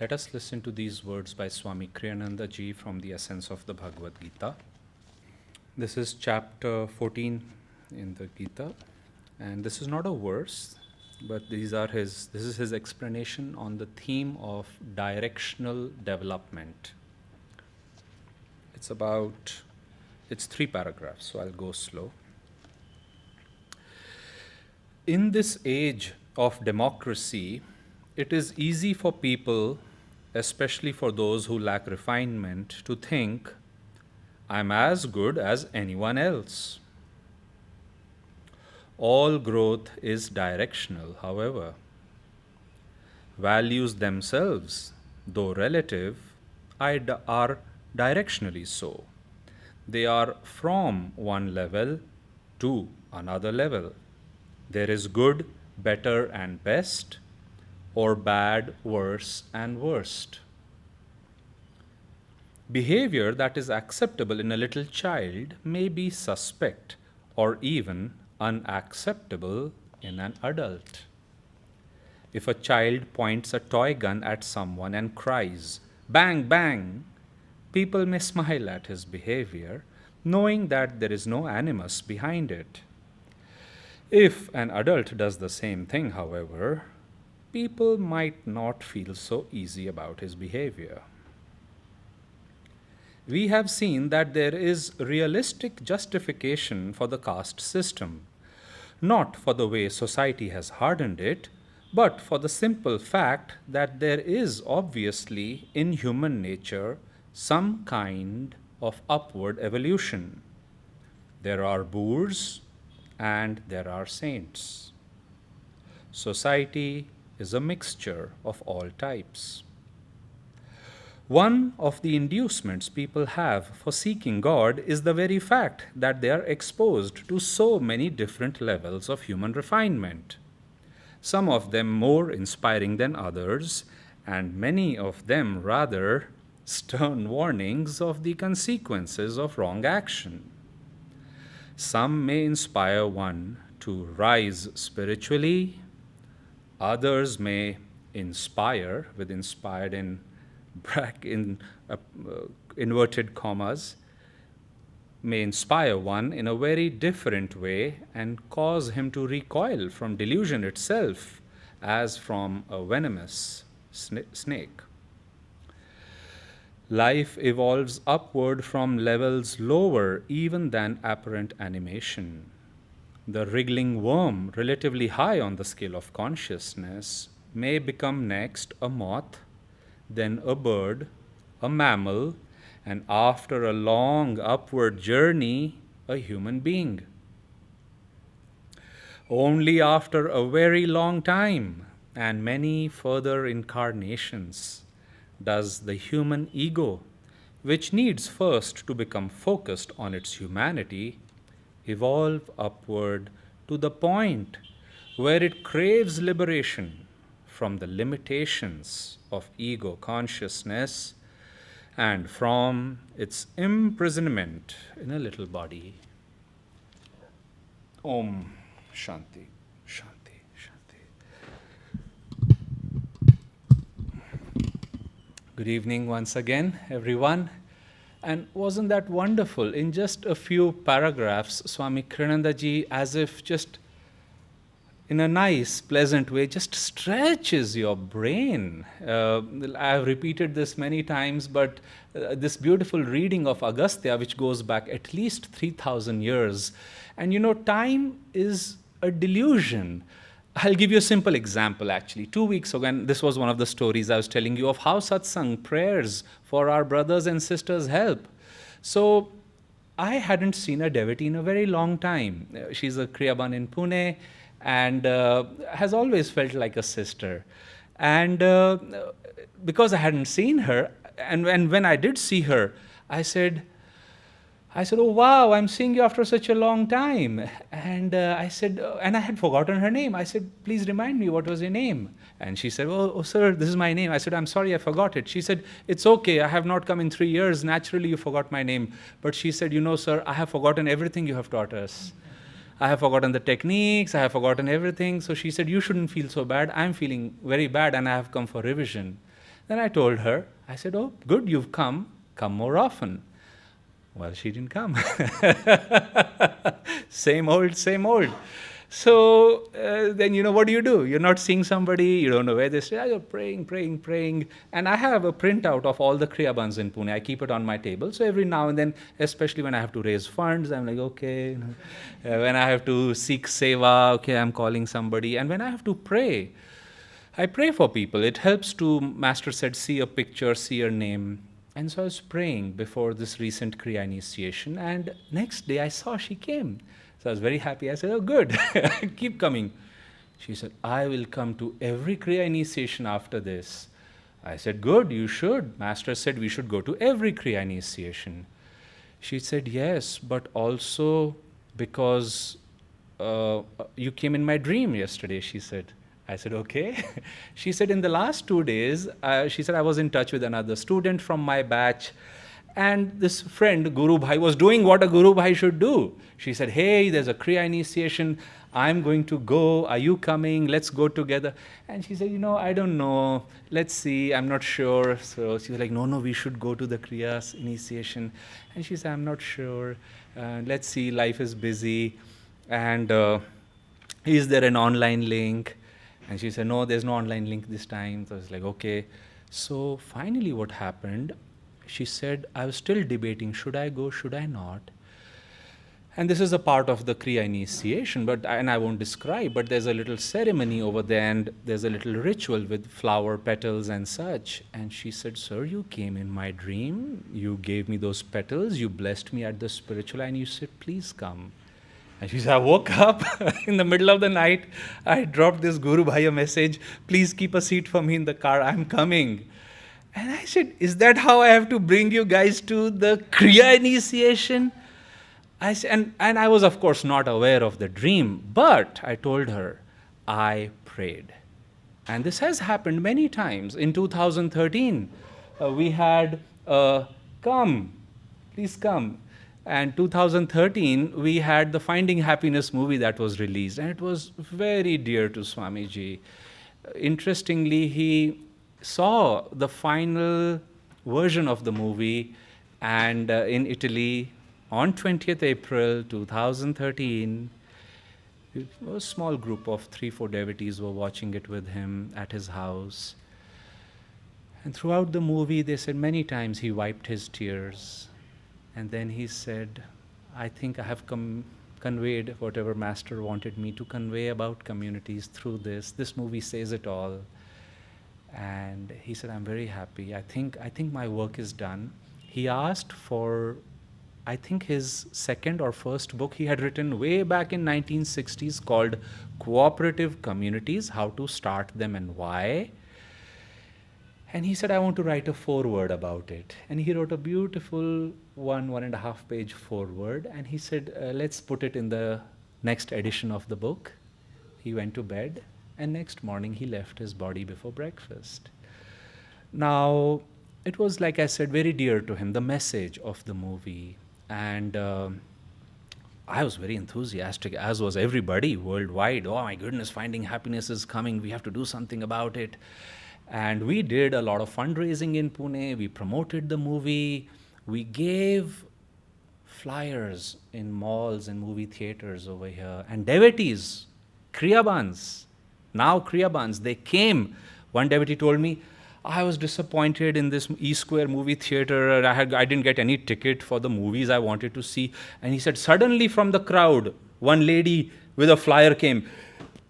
Let us listen to these words by Swami Kriyananda ji from the Essence of the Bhagavad Gita. This is chapter 14 in the Gita, and this is not a verse, but this is his explanation on the theme of directional development. It's 3 paragraphs, so I'll go slow. In this age of democracy, it is easy for people, especially for those who lack refinement, to think, I'm as good as anyone else. All growth is directional, however. Values themselves, though relative, are directionally so. They are from one level to another level. There is good, better, and best, or bad, worse, and worst. Behavior that is acceptable in a little child may be suspect or even unacceptable in an adult. If a child points a toy gun at someone and cries, "Bang, bang," people may smile at his behavior, knowing that there is no animus behind it. If an adult does the same thing, however, people might not feel so easy about his behavior. We have seen that there is realistic justification for the caste system, not for the way society has hardened it, but for the simple fact that there is obviously in human nature some kind of upward evolution. There are boors and there are saints. Society is a mixture of all types. One of the inducements people have for seeking God is the very fact that they are exposed to so many different levels of human refinement, some of them more inspiring than others, and many of them rather stern warnings of the consequences of wrong action. Some may inspire one to rise spiritually, others may inspire, with inspired in inverted commas, may inspire one in a very different way and cause him to recoil from delusion itself as from a venomous snake. Life evolves upward from levels lower even than apparent animation. The wriggling worm, relatively high on the scale of consciousness, may become next a moth, then a bird, a mammal, and after a long upward journey, a human being. Only after a very long time and many further incarnations does the human ego, which needs first to become focused on its humanity, evolve upward to the point where it craves liberation from the limitations of ego consciousness and from its imprisonment in a little body. Om Shanti, Shanti, Shanti. Good evening once again, everyone. And wasn't that wonderful? In just a few paragraphs, Swami Kriyananda ji, as if just in a nice, pleasant way, just stretches your brain. I've repeated this many times, but this beautiful reading of Agastya, which goes back at least 3,000 years, and time is a delusion. I'll give you a simple example, actually. 2 weeks ago, and this was one of the stories I was telling you of how Satsang prayers for our brothers and sisters help. So I hadn't seen a devotee in a very long time. She's a Kriyaban in Pune, and has always felt like a sister. And because I hadn't seen her, and when I did see her, I said, oh wow, I'm seeing you after such a long time. And I said, and I had forgotten her name. I said, please remind me, what was your name? And she said, oh sir, this is my name. I said, I'm sorry, I forgot it. She said, it's okay, I have not come in 3 years. Naturally, you forgot my name. But she said, sir, I have forgotten everything you have taught us. I have forgotten the techniques, I have forgotten everything. So she said, you shouldn't feel so bad. I'm feeling very bad and I have come for revision. Then I told her, I said, oh, good, you've come. Come more often. Well, she didn't come. Same old, same old. So then, what do? You're not seeing somebody, you don't know where they stay. You're praying, praying, praying. And I have a printout of all the Kriya Bandhs in Pune. I keep it on my table. So every now and then, especially when I have to raise funds, I'm like, okay. When I have to seek seva, okay, I'm calling somebody. And when I have to pray, I pray for people. It helps to, Master said, see a picture, see your name. And so I was praying before this recent Kriya initiation. And next day I saw she came. So I was very happy. I said, oh, good, keep coming. She said, I will come to every Kriya initiation after this. I said, good, you should. Master said we should go to every Kriya initiation. She said, yes, but also because you came in my dream yesterday, she said. I said, okay. She said, in the last 2 days, she said, I was in touch with another student from my batch. And this friend, Guru Bhai, was doing what a Guru Bhai should do. She said, hey, there's a Kriya initiation. I'm going to go. Are you coming? Let's go together. And she said, I don't know. Let's see. I'm not sure. So she was like, no, we should go to the Kriya initiation. And she said, I'm not sure. Let's see. Life is busy. And is there an online link? And she said, no, there's no online link this time. So I was like, okay. So finally what happened, she said, I was still debating, should I go, should I not? And this is a part of the Kriya initiation, and I won't describe, but there's a little ceremony over there, and there's a little ritual with flower petals and such. And she said, sir, you came in my dream, you gave me those petals, you blessed me at the spiritual, and you said, please come. And she said, I woke up in the middle of the night. I dropped this Guru Bhai a message. Please keep a seat for me in the car. I'm coming. And I said, is that how I have to bring you guys to the Kriya initiation? I said, and I was, of course, not aware of the dream. But I told her, I prayed. And this has happened many times. In 2013, we had, come, please come. And 2013, we had the Finding Happiness movie that was released, and it was very dear to Swamiji. Interestingly, he saw the final version of the movie and in Italy on 20th April 2013. A small group of 3-4 devotees were watching it with him at his house. And throughout the movie, they said many times he wiped his tears. And then he said, I think I have conveyed whatever Master wanted me to convey about communities through this. This movie says it all. And he said, I'm very happy. I think my work is done. He asked for, I think, his second or first book he had written way back in 1960s called Cooperative Communities, How to Start Them and Why. And he said, I want to write a foreword about it. And he wrote a beautiful 1.5 page foreword. And he said, let's put it in the next edition of the book. He went to bed. And next morning, he left his body before breakfast. Now, it was, like I said, very dear to him, the message of the movie. And I was very enthusiastic, as was everybody worldwide. Oh, my goodness, Finding Happiness is coming. We have to do something about it. And we did a lot of fundraising in Pune. We promoted the movie. We gave flyers in malls and movie theaters over here. And devotees, Kriya Bandhs, now Kriya Bandhs, they came. One devotee told me, I was disappointed in this E-Square movie theater. I didn't get any ticket for the movies I wanted to see. And he said, suddenly from the crowd, one lady with a flyer came.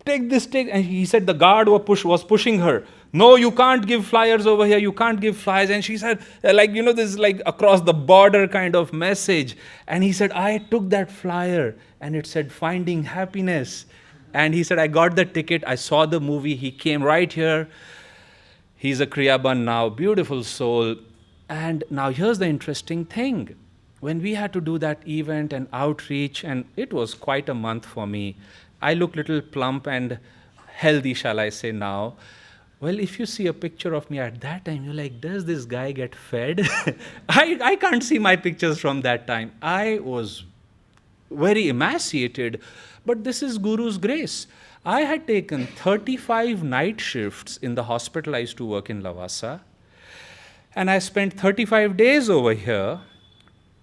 Take this. And he said the guard was pushing her. No, you can't give flyers over here. You can't give flyers. And she said, this is like across the border kind of message. And he said, I took that flyer and it said Finding Happiness. And he said, I got the ticket. I saw the movie. He came right here. He's a Kriya Bandh now. Beautiful soul. And now here's the interesting thing. When we had to do that event and outreach, and it was quite a month for me, I look little plump and healthy, shall I say now. Well, if you see a picture of me at that time, you're like, does this guy get fed? I can't see my pictures from that time. I was very emaciated, but this is Guru's grace. I had taken 35 night shifts in the hospital I used to work in Lavasa, And I spent 35 days over here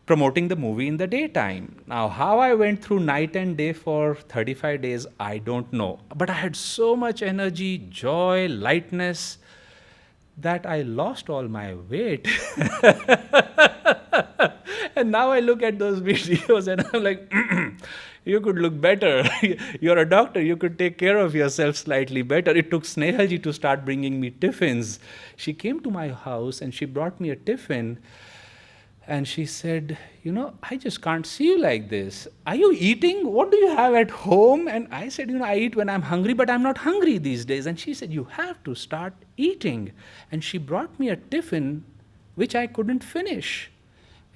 promoting the movie in the daytime. Now, how I went through night and day for 35 days, I don't know. But I had so much energy, joy, lightness, that I lost all my weight. And now I look at those videos and I'm like, you could look better. You're a doctor. You could take care of yourself slightly better. It took Snehalji to start bringing me tiffins. She came to my house and she brought me a tiffin. And she said, I just can't see you like this. Are you eating? What do you have at home? And I said, I eat when I'm hungry, but I'm not hungry these days. And she said, you have to start eating. And she brought me a tiffin, which I couldn't finish.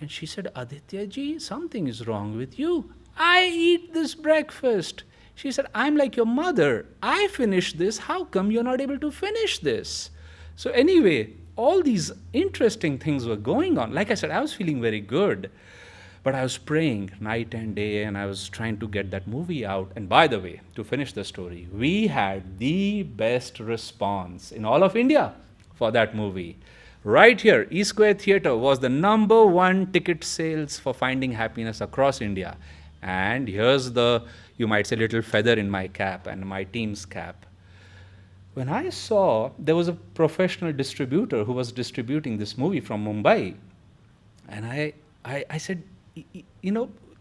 And she said, Aditya ji, something is wrong with you. I eat this breakfast. She said, I'm like your mother. I finished this. How come you're not able to finish this? So anyway, all these interesting things were going on. Like I said, I was feeling very good. But I was praying night and day, and I was trying to get that movie out. And by the way, to finish the story, we had the best response in all of India for that movie. Right here, E Square Theatre was the #1 ticket sales for Finding Happiness across India. And here's the, you might say, little feather in my cap and my team's cap. When I saw there was a professional distributor who was distributing this movie from Mumbai, and I said,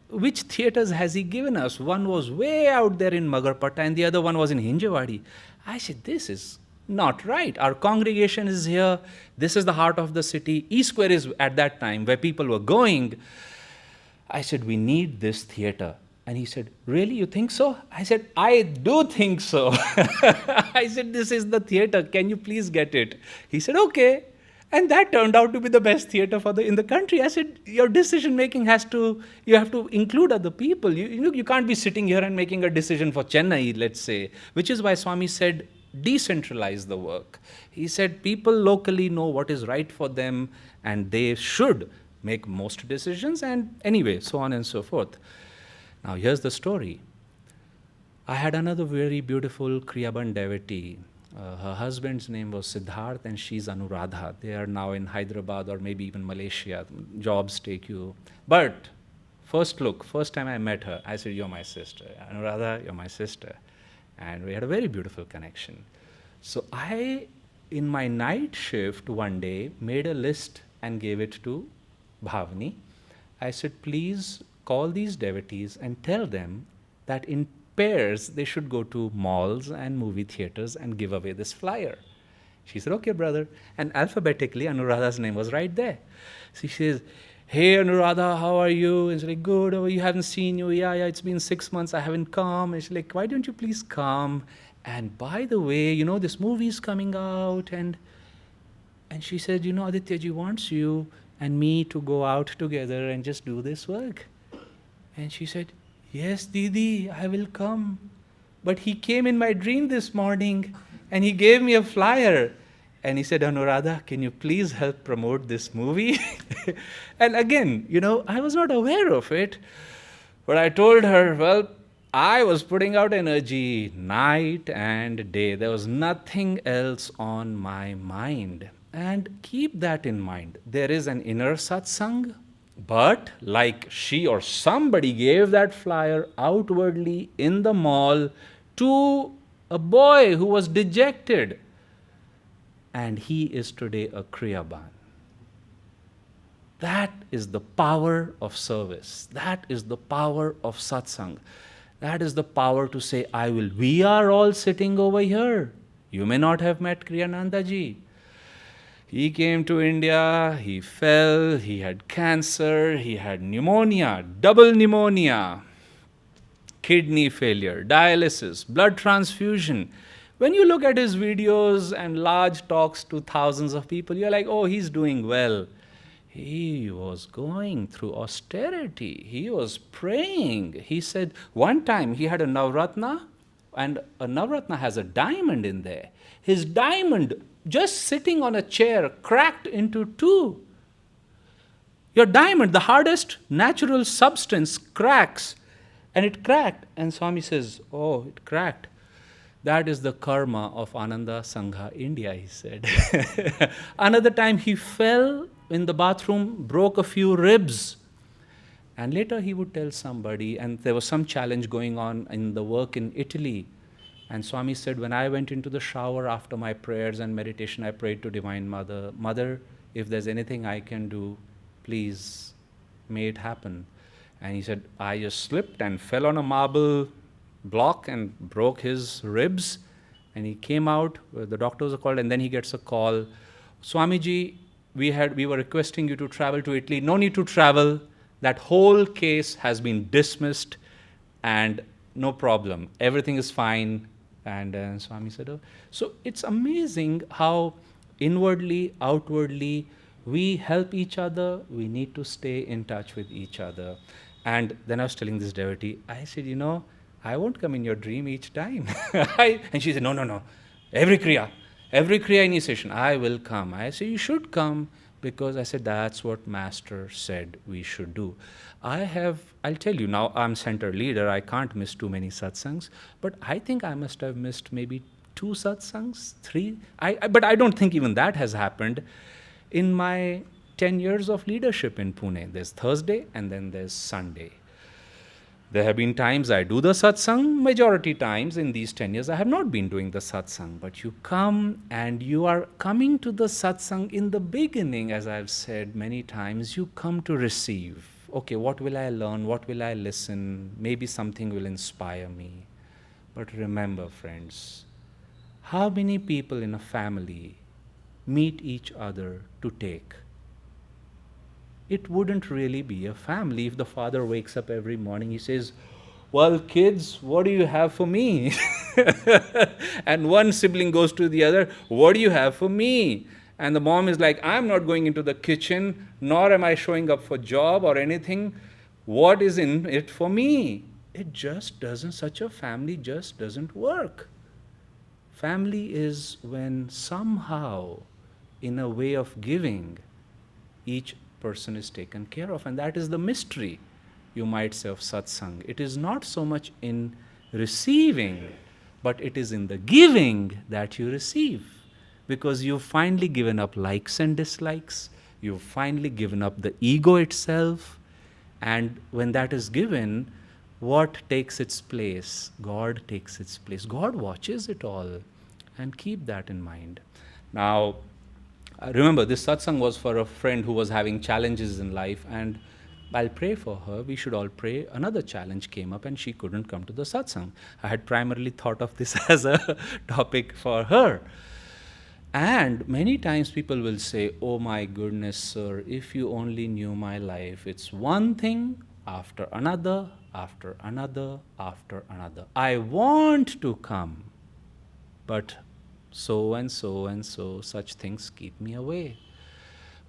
which theatres has he given us? One was way out there in Magarpatta and the other one was in Hinjawadi. I said, this is not right. Our congregation is here. This is the heart of the city. E Square is at that time where people were going. I said, we need this theatre. And he said, really, you think so? I said, I do think so. I said, this is the theatre. Can you please get it? He said, okay. And that turned out to be the best theatre in the country. I said, your decision making you have to include other people. You can't be sitting here and making a decision for Chennai, let's say, which is why Swami said, decentralize the work. He said, people locally know what is right for them and they should make most decisions, and anyway, so on and so forth. Now, here's the story. I had another very beautiful Kriyaban devotee. Her husband's name was Siddharth and she's Anuradha. They are now in Hyderabad or maybe even Malaysia. Jobs take you. But first time I met her, I said, you're my sister. Anuradha, you're my sister. And we had a very beautiful connection. So I, in my night shift one day, made a list and gave it to Bhavani. I said, please call these devotees and tell them that in pairs they should go to malls and movie theaters and give away this flyer. She said, okay, brother. And alphabetically, Anuradha's name was right there. So she says, hey, Anuradha, how are you? And she's like, good. Oh, you haven't seen you. Yeah, it's been 6 months. I haven't come. And she's like, why don't you please come? And by the way, this movie is coming out. And she said, Aditya ji wants you and me to go out together and just do this work. And she said, yes, Didi, I will come. But he came in my dream this morning and he gave me a flyer. And he said, Anuradha, can you please help promote this movie? And again, I was not aware of it. But I told her, well, I was putting out energy night and day. There was nothing else on my mind. And keep that in mind. There is an inner satsang, but like she or somebody gave that flyer outwardly in the mall to a boy who was dejected. And he is today a Kriyaban. That is the power of service. That is the power of satsang. That is the power to say, I will. We are all sitting over here. You may not have met Kriyananda ji. He came to India, he fell, he had cancer, he had pneumonia, double pneumonia, kidney failure, dialysis, blood transfusion. When you look at his videos and large talks to thousands of people, you're like, oh, he's doing well. He was going through austerity. He was praying. He said one time he had a Navratna, and a Navratna has a diamond in there. His diamond, just sitting on a chair, cracked into two. Your diamond, the hardest natural substance, cracks. And it cracked. And Swami says, oh, it cracked. That is the karma of Ananda Sangha India, he said. Another time he fell in the bathroom, broke a few ribs. And later he would tell somebody, and there was some challenge going on in the work in Italy. And Swami said, when I went into the shower after my prayers and meditation, I prayed to Divine Mother, Mother, if there's anything I can do, please may it happen. And he said, I just slipped and fell on a marble block and broke his ribs. And he came out, the doctors were called, and then he gets a call. Swamiji, we were requesting you to travel to Italy. No need to travel. That whole case has been dismissed and no problem. Everything is fine. And Swami said, oh. So it's amazing how inwardly, outwardly, we help each other. We need to stay in touch with each other. And then I was telling this devotee, I said, I won't come in your dream each time. And she said, no. Every Kriya initiation, I will come. I said, you should come, because I said, that's what Master said we should do. I'll tell you now, I'm center leader, I can't miss too many satsangs, but I think I must have missed maybe 2 satsangs, 3. But I don't think even that has happened in my 10 years of leadership in Pune. There's Thursday and then there's Sunday. There have been times I do the satsang, majority times in these 10 years I have not been doing the satsang. But you come and you are coming to the satsang in the beginning, as I've said many times, you come to receive. Okay, what will I learn? What will I listen? Maybe something will inspire me. But remember, friends, how many people in a family meet each other to take? It wouldn't really be a family if the father wakes up every morning, he says, well, kids, what do you have for me? And one sibling goes to the other, what do you have for me? And the mom is like, I'm not going into the kitchen, nor am I showing up for job or anything. What is in it for me? It just doesn't, such a family just doesn't work. Family is when somehow, in a way of giving, each person is taken care of. And that is the mystery, you might say, of satsang. It is not so much in receiving, but it is in the giving that you receive. Because you've finally given up likes and dislikes. You've finally given up the ego itself. And when that is given, what takes its place? God takes its place. God watches it all. And keep that in mind. Now, remember, this satsang was for a friend who was having challenges in life, and I'll pray for her. We should all pray. Another challenge came up and she couldn't come to the satsang. I had primarily thought of this as a topic for her. And many times people will say, oh my goodness, sir, if you only knew my life. It's one thing after another, after another, after another. I want to come, but so and so and so, such things keep me away.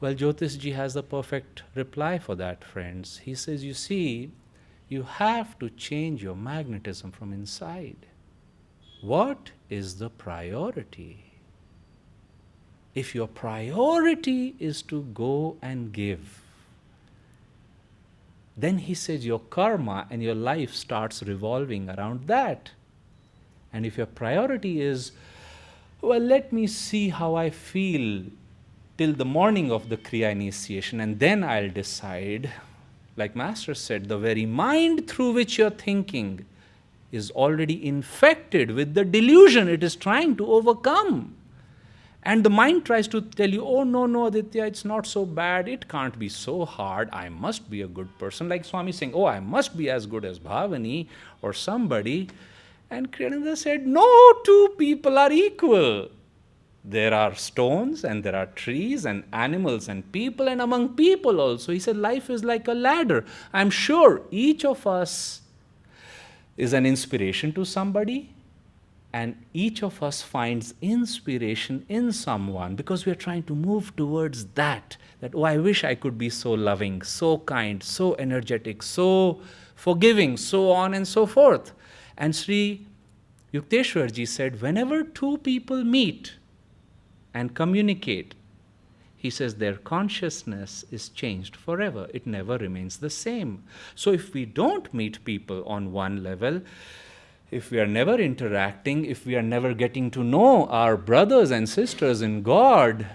Well, Jyotish has the perfect reply for that, friends. He says, you see, you have to change your magnetism from inside. What is the priority? If your priority is to go and give, then he says your karma and your life starts revolving around that. And if your priority is, well, let me see how I feel till the morning of the Kriya initiation, and then I'll decide. Like Master said, the very mind through which you're thinking is already infected with the delusion it is trying to overcome. And the mind tries to tell you, oh, no, Aditya, it's not so bad. It can't be so hard. I must be a good person. Like Swami saying, oh, I must be as good as Bhavani or somebody. And Kriyananda said, no two people are equal. There are stones and there are trees and animals and people, and among people also. He said, life is like a ladder. I'm sure each of us is an inspiration to somebody. And each of us finds inspiration in someone because we are trying to move towards that, oh, I wish I could be so loving, so kind, so energetic, so forgiving, so on and so forth. And Sri Yukteswarji said, whenever two people meet and communicate, he says their consciousness is changed forever. It never remains the same. So if we don't meet people on one level, if we are never interacting, if we are never getting to know our brothers and sisters in God,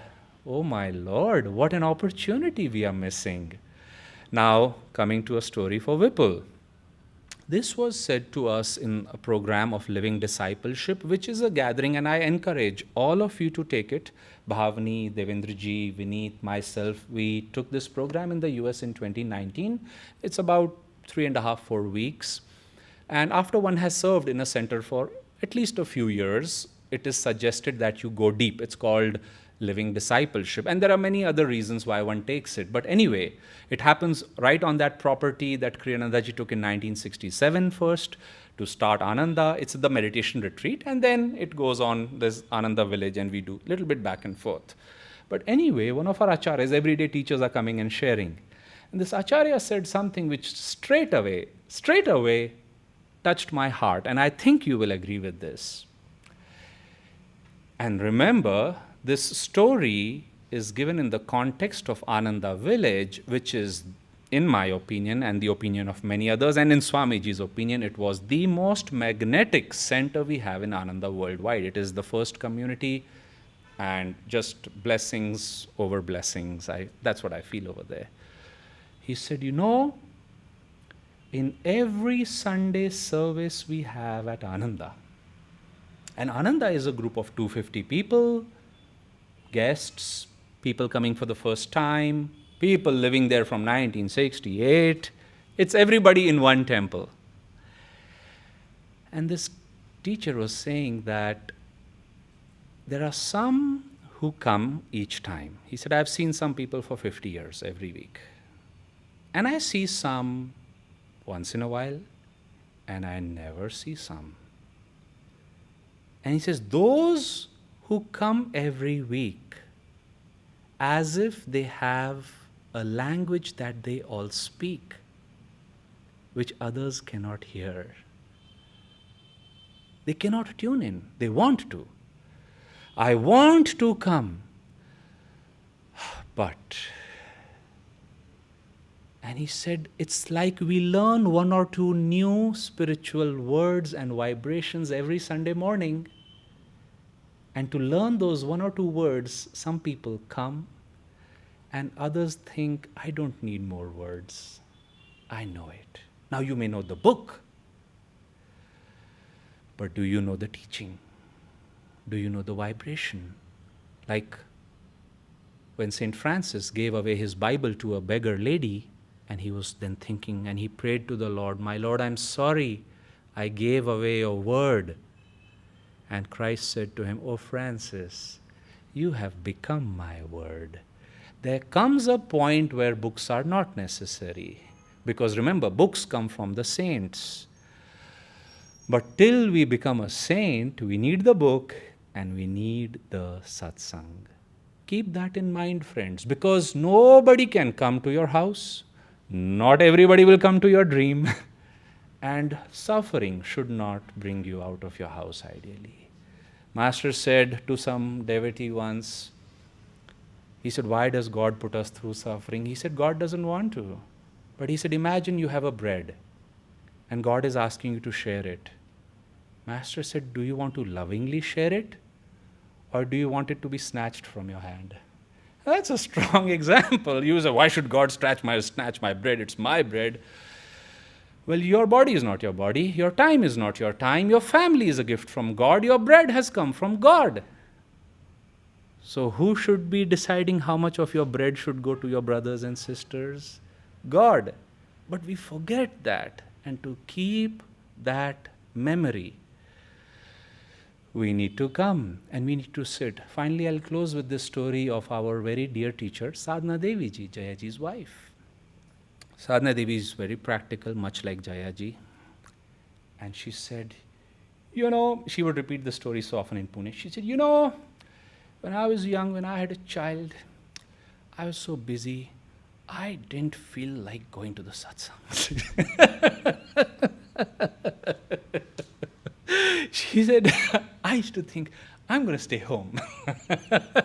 oh my Lord, what an opportunity we are missing. Now, coming to a story for Vipul. This was said to us in a program of Living Discipleship, which is a gathering, and I encourage all of you to take it. Bhavani, Devendraji, Vineet, myself, we took this program in the US in 2019. It's about 3.5, 4 weeks. And after one has served in a center for at least a few years, it is suggested that you go deep. It's called Living Discipleship. And there are many other reasons why one takes it. But anyway, it happens right on that property that Kriyanandaji took in 1967 first to start Ananda. It's the meditation retreat. And then it goes on this Ananda village and we do a little bit back and forth. But anyway, one of our acharyas, everyday teachers are coming and sharing. And this acharya said something which straight away touched my heart. And I think you will agree with this. And remember, this story is given in the context of Ananda village, which is, in my opinion, and the opinion of many others, and in Swamiji's opinion, it was the most magnetic center we have in Ananda worldwide. It is the first community, and just blessings over blessings. That's what I feel over there. He said, in every Sunday service we have at Ananda, and Ananda is a group of 250 people, guests, people coming for the first time, people living there from 1968. It's everybody in one temple. And this teacher was saying that there are some who come each time. He said, I've seen some people for 50 years every week. And I see some once in a while, and I never see some. And he says, those who come every week, as if they have a language that they all speak, which others cannot hear. They cannot tune in. They want to. I want to come. But, and he said, it's like we learn one or two new spiritual words and vibrations every Sunday morning. And to learn those one or two words, some people come and others think, I don't need more words. I know it. Now you may know the book, but do you know the teaching? Do you know the vibration? Like when St. Francis gave away his Bible to a beggar lady, and he was then thinking, and he prayed to the Lord, my Lord, I'm sorry I gave away your word. And Christ said to him, oh Francis, you have become my word. There comes a point where books are not necessary. Because remember, books come from the saints. But till we become a saint, we need the book and we need the satsang. Keep that in mind, friends, because nobody can come to your house. Not everybody will come to your dream. And suffering should not bring you out of your house, ideally. Master said to some devotee once, he said, why does God put us through suffering? He said, God doesn't want to. But he said, imagine you have a bread and God is asking you to share it. Master said, do you want to lovingly share it or do you want it to be snatched from your hand? That's a strong example. You say, why should God snatch my bread? It's my bread. Well, your body is not your body. Your time is not your time. Your family is a gift from God. Your bread has come from God. So who should be deciding how much of your bread should go to your brothers and sisters? God. But we forget that. And to keep that memory, we need to come and we need to sit. Finally, I'll close with this story of our very dear teacher, Sadhana Devi ji, Jayaji's wife. Sadhana Devi is very practical, much like Jayaji. And she said, she would repeat the story so often in Pune. She said, when I was young, when I had a child, I was so busy, I didn't feel like going to the satsang. She said, I used to think, I'm going to stay home.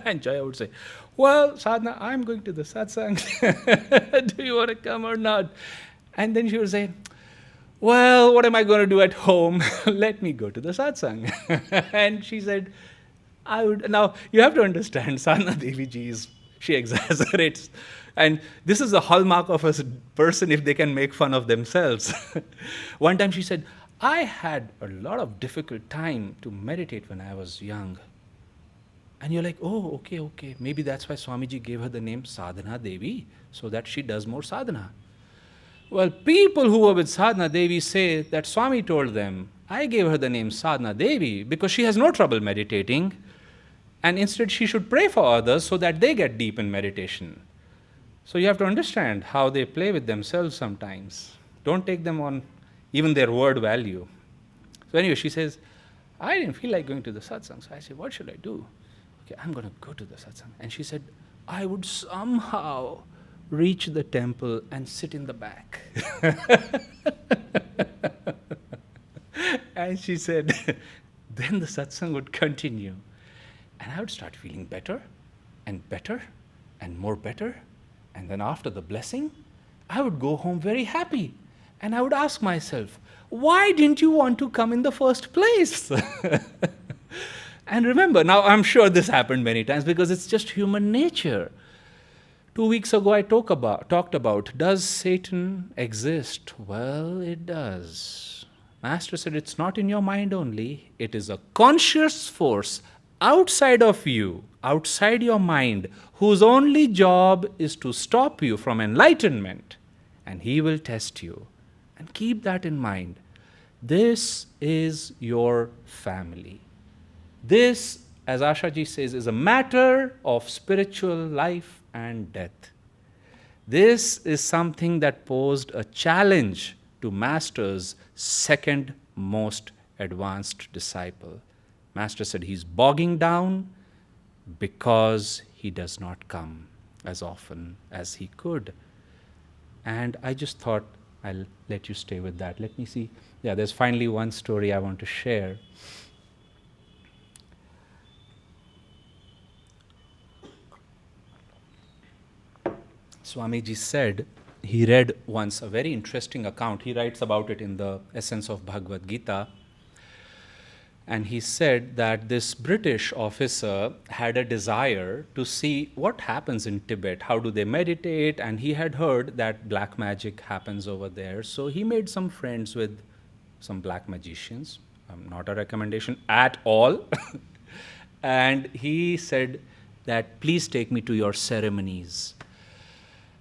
And Jaya would say, well, Sadhana, I'm going to the satsang. Do you want to come or not? And then she would say, Well, what am I going to do at home? Let me go to the satsang. And she said, I would. Now, you have to understand, Sadhana Devi ji she exaggerates. And this is the hallmark of a person if they can make fun of themselves. One time she said, I had a lot of difficult time to meditate when I was young. And you're like, oh, okay, okay. Maybe that's why Swamiji gave her the name Sadhana Devi, so that she does more sadhana. Well, people who were with Sadhana Devi say that Swami told them, I gave her the name Sadhana Devi because she has no trouble meditating, and instead she should pray for others so that they get deep in meditation. So you have to understand how they play with themselves sometimes. Don't take them on even their word value. So anyway, she says, I didn't feel like going to the satsang. So I said, what should I do? Okay, I'm going to go to the satsang. And she said, I would somehow reach the temple and sit in the back. And she said, then the satsang would continue. And I would start feeling better and better and more better. And then after the blessing, I would go home very happy. And I would ask myself, why didn't you want to come in the first place? And remember, now I'm sure this happened many times because it's just human nature. 2 weeks ago, I talked about, does Satan exist? Well, it does. Master said it's not in your mind only. It is a conscious force outside of you, outside your mind, whose only job is to stop you from enlightenment. And he will test you. And keep that in mind. This is your family. This, as Ashaji says, is a matter of spiritual life and death. This is something that posed a challenge to Master's second most advanced disciple. Master said he's bogging down because he does not come as often as he could. And I just thought I'll let you stay with that. Let me see. Yeah, there's finally one story I want to share. Swamiji said he read once a very interesting account. He writes about it in the Essence of Bhagavad Gita. And he said that this British officer had a desire to see what happens in Tibet. How do they meditate? And he had heard that black magic happens over there. So he made some friends with some black magicians. Not a recommendation at all. And he said that, please take me to your ceremonies.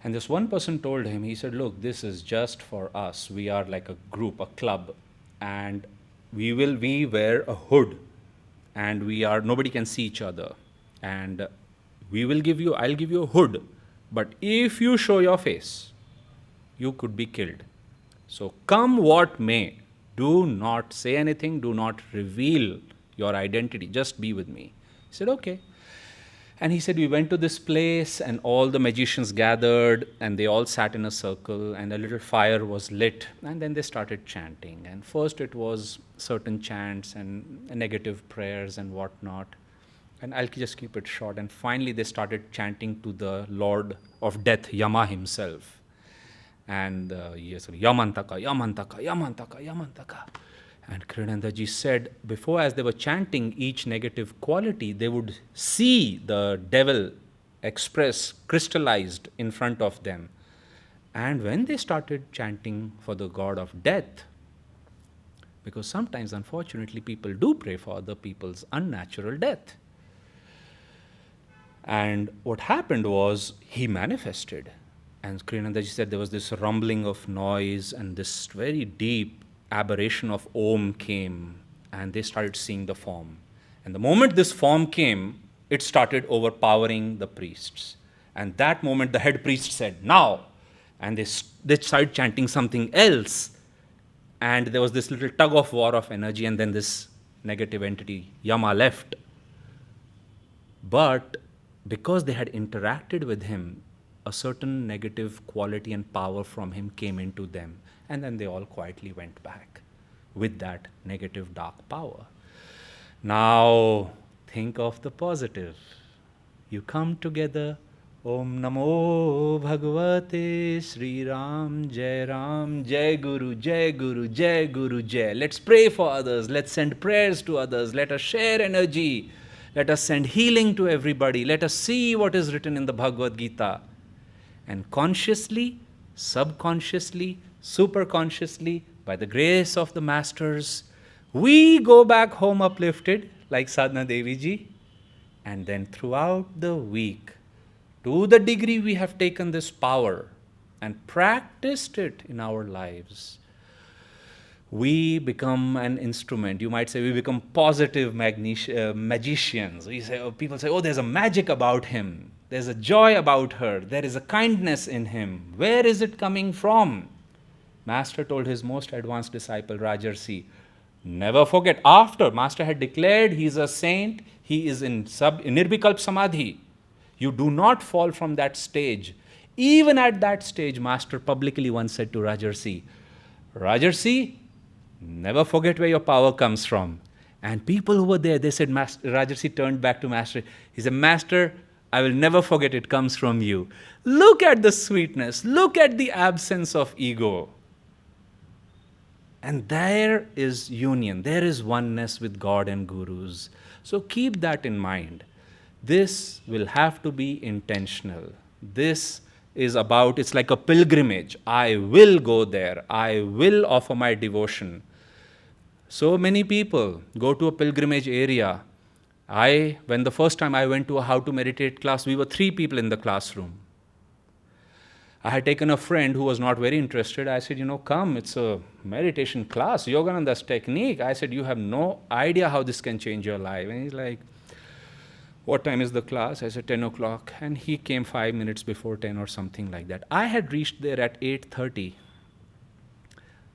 And this one person told him, he said, look, this is just for us. We are like a group, a club. And we wear a hood. And nobody can see each other. And I'll give you a hood. But if you show your face, you could be killed. So come what may, do not say anything, do not reveal your identity, just be with me. He said, okay. And he said, we went to this place and all the magicians gathered and they all sat in a circle and a little fire was lit and then they started chanting. And first it was certain chants and negative prayers and whatnot. And I'll just keep it short. And finally they started chanting to the Lord of Death, Yama himself. And yes, Yamantaka, Yamantaka, Yamantaka, Yamantaka. And Kriyanandaji said, before as they were chanting each negative quality, they would see the devil crystallized in front of them. And when they started chanting for the god of death, because sometimes, unfortunately, people do pray for other people's unnatural death. And what happened was, he manifested. And Kriyanandaji said there was this rumbling of noise and this very deep aberration of Om came, and they started seeing the form. And the moment this form came, it started overpowering the priests. And that moment, the head priest said, now. And they started chanting something else. And there was this little tug of war of energy, and then this negative entity, Yama, left. But because they had interacted with him, a certain negative quality and power from him came into them. And then they all quietly went back with that negative dark power. Now, think of the positive. You come together Om Namo Bhagavate Sri Ram, Jai Guru, Jai Guru, Jai Guru, Jai. Let's pray for others. Let's send prayers to others. Let us share energy. Let us send healing to everybody. Let us see what is written in the Bhagavad Gita. And consciously, subconsciously, superconsciously, by the grace of the masters, we go back home uplifted, like Sadhana Devi ji. And then throughout the week, to the degree we have taken this power and practiced it in our lives, we become an instrument. You might say we become positive magicians. People say, oh, there's a magic about him. There's a joy about her. There is a kindness in him. Where is it coming from? Master told his most advanced disciple, Rajarsi, never forget, after Master had declared he is a saint, he is in Nirvikalp Samadhi. You do not fall from that stage. Even at that stage, Master publicly once said to Rajarsi, Rajarsi, never forget where your power comes from. And people who were there, they said, Rajarsi turned back to Master. He said, Master, I will never forget it comes from you. Look at the sweetness. Look at the absence of ego. And there is union. There is oneness with God and Gurus. So keep that in mind. This will have to be intentional. This is about, it's like a pilgrimage. I will go there. I will offer my devotion. So many people go to a pilgrimage area. When the first time I went to a how to meditate class, we were 3 people in the classroom. I had taken a friend who was not very interested. I said, come, it's a meditation class, Yogananda's technique. I said, you have no idea how this can change your life. And he's like, what time is the class? I said, 10 o'clock. And he came 5 minutes before 10 or something like that. I had reached there at 8:30.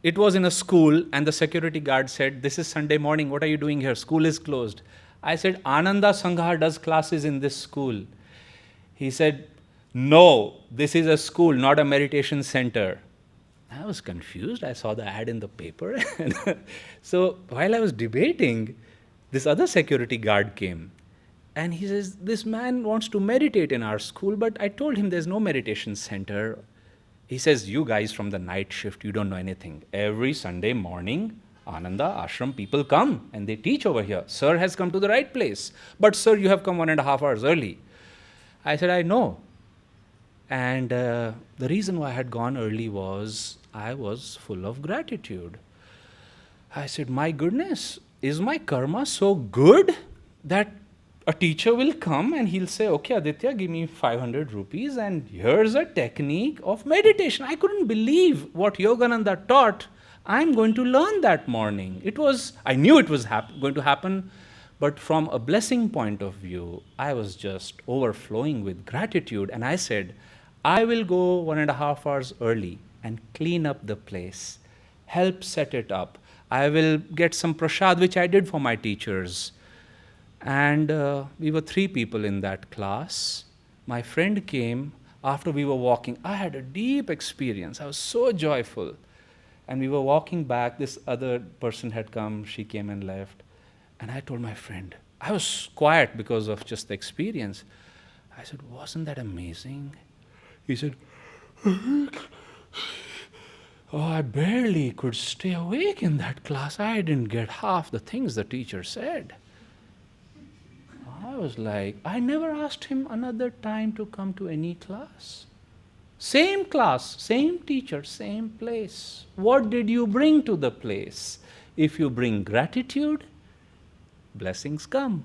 It was in a school, and the security guard said, this is Sunday morning, what are you doing here? School is closed. I said, Ananda Sangha does classes in this school. He said, no, this is a school, not a meditation center. I was confused. I saw the ad in the paper. So while I was debating, this other security guard came. And he says, this man wants to meditate in our school, but I told him there's no meditation center. He says, you guys from the night shift, you don't know anything. Every Sunday morning, Ananda Ashram people come and they teach over here. Sir has come to the right place. But sir, you have come 1.5 hours early. I said, I know. And the reason why I had gone early was I was full of gratitude. I said, my goodness, is my karma so good that a teacher will come and he'll say, okay, Aditya, give me 500 rupees and here's a technique of meditation. I couldn't believe what Yogananda taught. I'm going to learn that morning. I knew it was going to happen, but from a blessing point of view, I was just overflowing with gratitude. And I said, I will go 1.5 hours early and clean up the place, help set it up. I will get some prasad, which I did for my teachers. And we were 3 people in that class. My friend came after we were walking. I had a deep experience. I was so joyful. And we were walking back. This other person had come. She came and left. And I told my friend, I was quiet because of just the experience. I said, wasn't that amazing? He said, oh, I barely could stay awake in that class. I didn't get half the things the teacher said. I was like, I never asked him another time to come to any class. Same class, same teacher, same place. What did you bring to the place? If you bring gratitude, blessings come.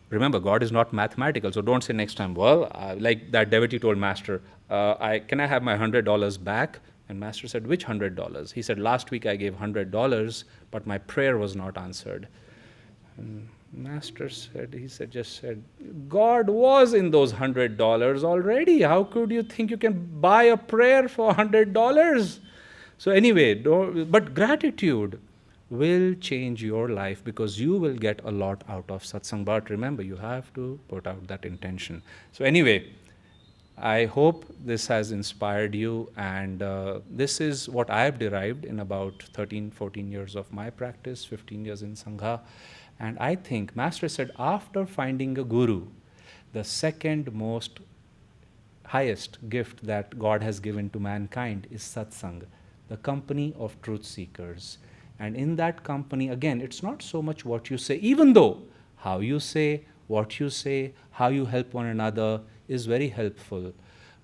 Remember, God is not mathematical, so don't say next time, well, like that devotee told Master, can I have my $100 back? And Master said, which $100? He said, last week I gave $100, but my prayer was not answered. And Master said, just said, God was in those $100 already. How could you think you can buy a prayer for $100? So anyway, but gratitude will change your life because you will get a lot out of satsang. But remember, you have to put out that intention. So anyway, I hope this has inspired you, and this is what I have derived in about 13, 14 years of my practice, 15 years in Sangha. And I think Master said, after finding a guru, the second most highest gift that God has given to mankind is Satsang, the company of truth seekers. And in that company, again, it's not so much what you say, even though how you say, what you say, how you help one another is very helpful,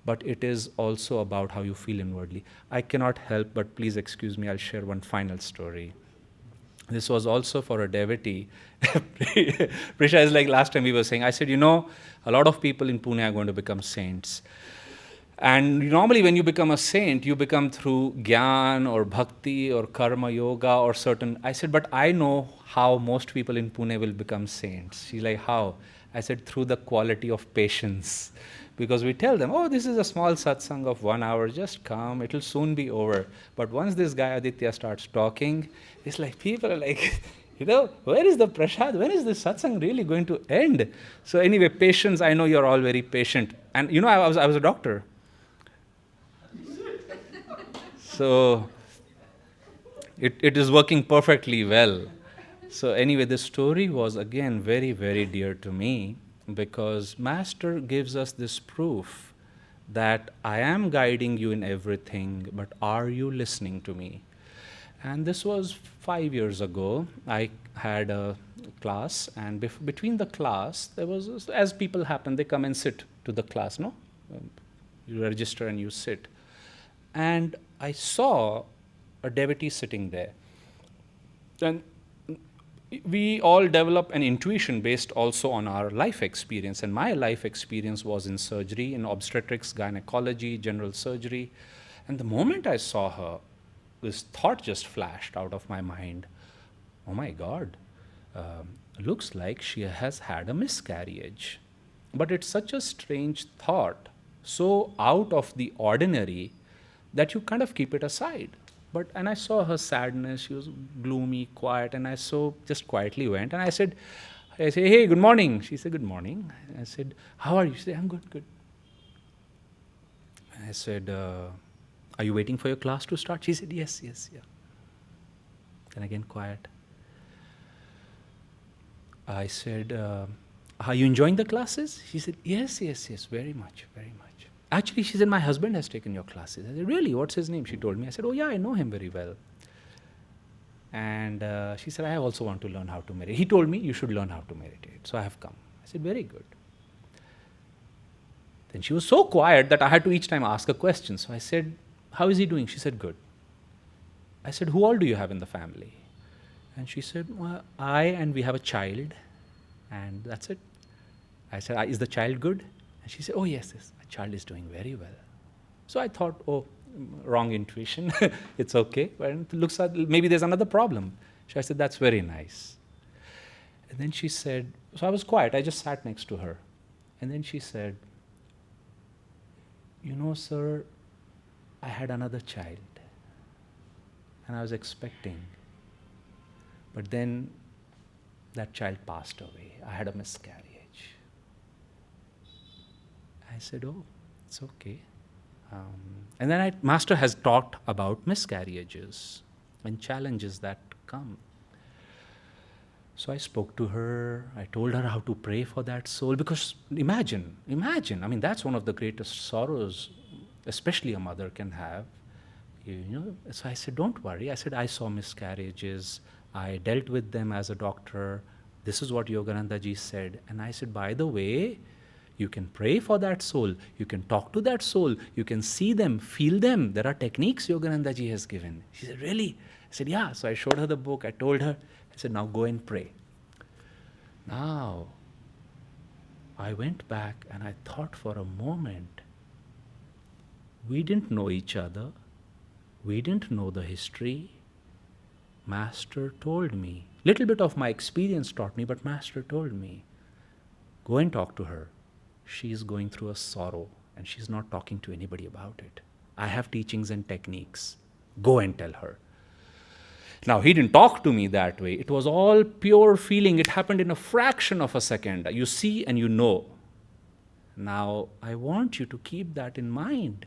but it is also about how you feel inwardly. I cannot help, but please excuse me, I'll share one final story. This was also for a devotee. Prisha is like last time we were saying, I said, a lot of people in Pune are going to become saints. And normally when you become a saint, you become through jnana or bhakti or karma yoga or certain. I said, but I know how most people in Pune will become saints. She's like, how? I said, through the quality of patience. Because we tell them, oh, this is a small satsang of 1 hour, just come, it'll soon be over. But once this guy Aditya starts talking, it's like people are like, where is the prasad? When is this satsang really going to end? So anyway, patience, I know you're all very patient. And I was a doctor. So it is working perfectly well. So anyway, this story was again very, very dear to me, because Master gives us this proof that I am guiding you in everything, but are you listening to me? And this was 5 years ago. I had a class, and between the class, there was, as people happen, they come and sit to the class, no? You register and you sit. And I saw a devotee sitting there. And we all develop an intuition based also on our life experience. And my life experience was in surgery, in obstetrics, gynecology, general surgery. And the moment I saw her, this thought just flashed out of my mind. Oh my God, looks like she has had a miscarriage. But it's such a strange thought, so out of the ordinary, that you kind of keep it aside. And I saw her sadness, she was gloomy, quiet, and I just quietly went, and I said, hey, good morning. She said, good morning. I said, how are you? She said, I'm good, good. I said, are you waiting for your class to start? She said, yes, yeah. Then again, quiet. I said, are you enjoying the classes? She said, yes, very much, very much. Actually, she said, my husband has taken your classes. I said, really? What's his name? She told me. I said, oh yeah, I know him very well. And she said, I also want to learn how to meditate. He told me, you should learn how to meditate. So I have come. I said, very good. Then she was so quiet that I had to each time ask a question. So I said, how is he doing? She said, good. I said, who all do you have in the family? And she said, well, and we have a child. And that's it. I said, is the child good? And she said, oh yes, my child is doing very well. So I thought, oh, wrong intuition. It's okay. But it looks like maybe there's another problem. So I said, that's very nice. And then she said, so I was quiet. I just sat next to her. And then she said, sir, I had another child. And I was expecting. But then that child passed away. I had a miscarriage. I said, oh, it's okay. And then Master has talked about miscarriages and challenges that come. So I spoke to her. I told her how to pray for that soul. Because imagine, that's one of the greatest sorrows, especially a mother can have. So I said, don't worry. I said, I saw miscarriages. I dealt with them as a doctor. This is what Yogananda ji said. And I said, by the way, you can pray for that soul. You can talk to that soul. You can see them, feel them. There are techniques Yogananda ji has given. She said, really? I said, yeah. So I showed her the book. I told her. I said, now go and pray. Now, I went back and I thought for a moment, we didn't know each other. We didn't know the history. Master told me. Little bit of my experience taught me, but Master told me, go and talk to her. She's going through a sorrow and she's not talking to anybody about it. I have teachings and techniques. Go and tell her. Now, he didn't talk to me that way. It was all pure feeling. It happened in a fraction of a second. You see and you know. Now, I want you to keep that in mind,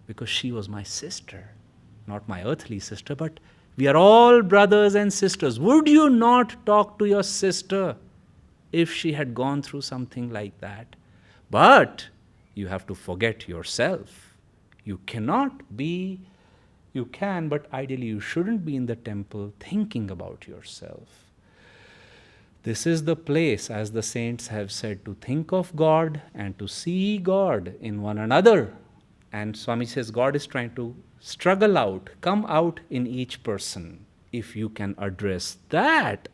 because she was my sister. Not my earthly sister, but we are all brothers and sisters. Would you not talk to your sister if she had gone through something like that? But You have to forget yourself. You cannot be, you can, but ideally you shouldn't be in the temple thinking about yourself. This is the place, as the saints have said, to think of God and to see God in one another. And Swami says God is trying to struggle out, come out in each person. If you can address that,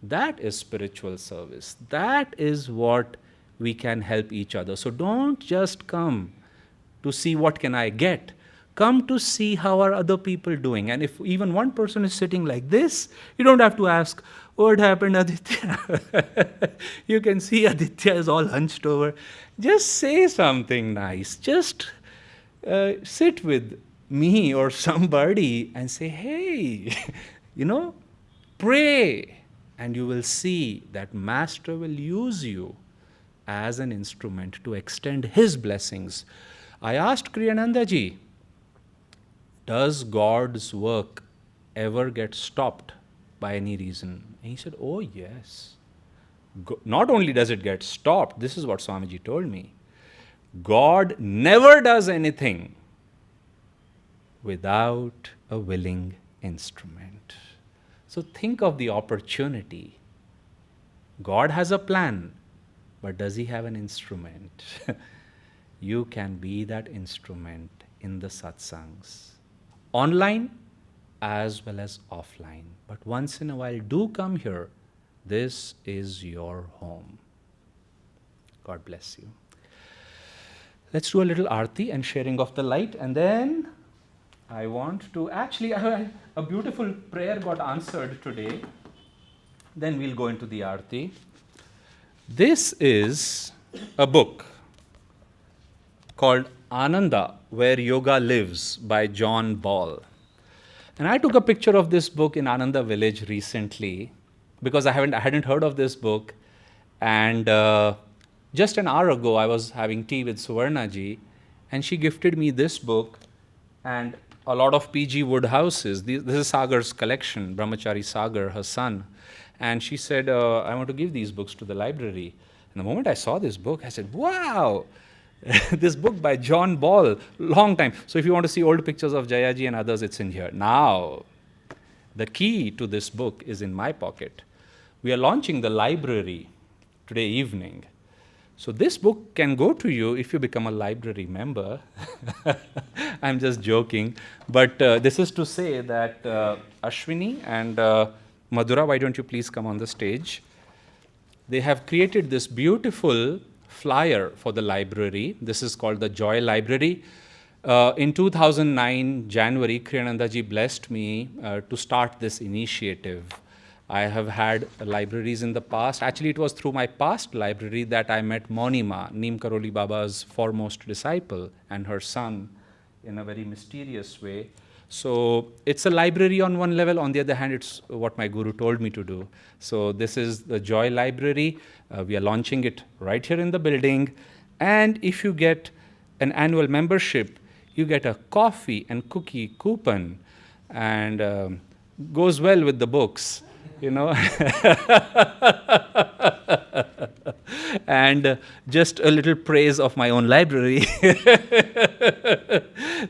that is spiritual service. That is what we can help each other. So don't just come to see what can I get. Come to see how are other people doing. And if even one person is sitting like this, you don't have to ask, what happened, Aditya? You can see Aditya is all hunched over. Just say something nice. Just sit with me or somebody and say, hey, pray. And you will see that Master will use you as an instrument to extend his blessings. I asked Kriyananda ji, does God's work ever get stopped by any reason? And he said, oh yes. Not only does it get stopped, this is what Swamiji told me. God never does anything without a willing instrument. So think of the opportunity. God has a plan, but does he have an instrument? You can be that instrument in the satsangs. Online as well as offline. But once in a while, do come here. This is your home. God bless you. Let's do a little arti and sharing of the light, and then I want to, actually, a beautiful prayer got answered today. Then we'll go into the arti. This is a book called Ananda, Where Yoga Lives by John Ball. And I took a picture of this book in Ananda village recently because I hadn't heard of this book. And just an hour ago, I was having tea with Suvarnaji, and she gifted me this book and a lot of PG wood houses. This is Sagar's collection, Brahmachari Sagar, her son. And she said, I want to give these books to the library. And the moment I saw this book, I said, wow, this book by John Ball, long time. So if you want to see old pictures of Jayaji and others, it's in here. Now, the key to this book is in my pocket. We are launching the library today evening. So this book can go to you if you become a library member. I'm just joking. But this is to say that Ashwini and Madhura, why don't you please come on the stage? They have created this beautiful flyer for the library. This is called the Joy Library. In 2009, January, Kriyanandaji blessed me to start this initiative. I have had libraries in the past. Actually, it was through my past library that I met Monima, Neem Karoli Baba's foremost disciple, and her son in a very mysterious way. So it's a library on one level. On the other hand, it's what my guru told me to do. So this is the Joy Library. We are launching it right here in the building. And if you get an annual membership, you get a coffee and cookie coupon, and goes well with the books. And just a little praise of my own library.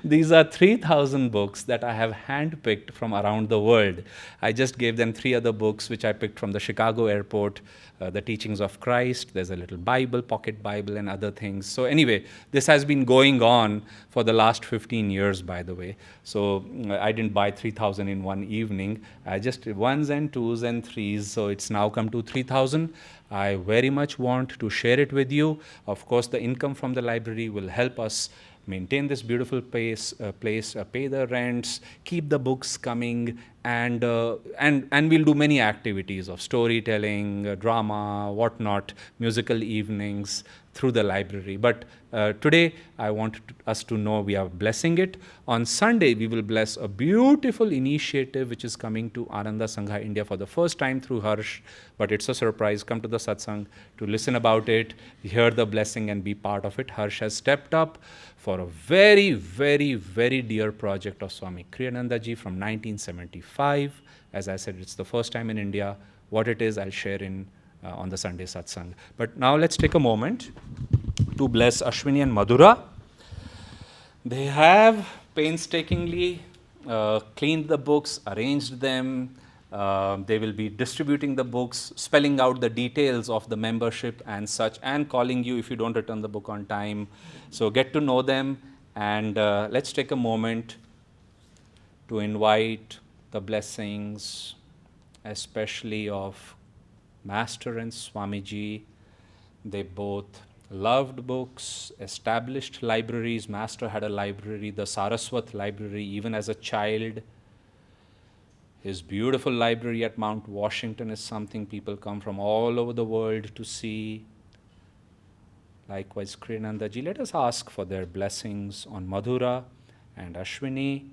These are 3,000 books that I have handpicked from around the world. I just gave them 3 other books which I picked from the Chicago airport, the Teachings of Christ. There's a little Bible, pocket Bible, and other things. So anyway, this has been going on for the last 15 years, by the way. So I didn't buy 3,000 in one evening. I just did 1s and 2s and 3s. So it's now come to 3,000. I very much want to share it with you. Of course, the income from the library will help us maintain this beautiful place, pay the rents, keep the books coming, and we'll do many activities of storytelling, drama, whatnot, musical evenings through the library. But today, I want us to know we are blessing it. On Sunday, we will bless a beautiful initiative which is coming to Ananda Sangha India for the first time through Harsh. But it's a surprise. Come to the satsang to listen about it, hear the blessing, and be part of it. Harsh has stepped up for a very, very, very dear project of Swami Kriyanandaji from 1975. As I said, it's the first time in India. What it is, I'll share on the Sunday satsang. But now let's take a moment to bless Ashwini and Madhura. They have painstakingly cleaned the books, arranged them. They will be distributing the books, spelling out the details of the membership and such, and calling you if you don't return the book on time. So get to know them, and let's take a moment to invite the blessings, especially of Master and Swamiji. They both loved books, established libraries. Master had a library, the Saraswat Library, even as a child. His beautiful library at Mount Washington is something people come from all over the world to see. Likewise, Kriyanandaji. Let us ask for their blessings on Madhura and Ashwini,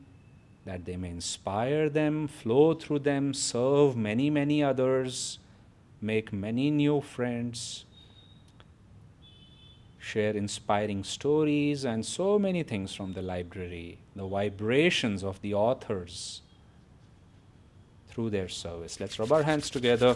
that they may inspire them, flow through them, serve many, many others, make many new friends, share inspiring stories and so many things from the library, the vibrations of the authors through their service. Let's rub our hands together.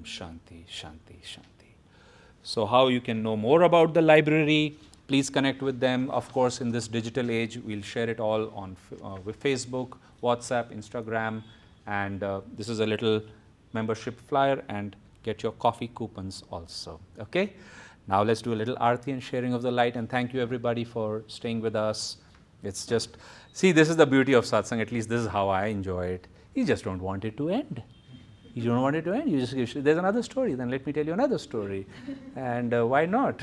Shanti, Shanti, Shanti. So how you can know more about the library, please connect with them. Of course, in this digital age, we'll share it all on with Facebook, WhatsApp, Instagram, and this is a little membership flyer, and get your coffee coupons also. Okay? Now let's do a little arati and sharing of the light, and thank you everybody for staying with us. It's just, see, this is the beauty of satsang, at least this is how I enjoy it. You just don't want it to end. You don't want it to end. You just, there's another story, then let me tell you another story. And why not?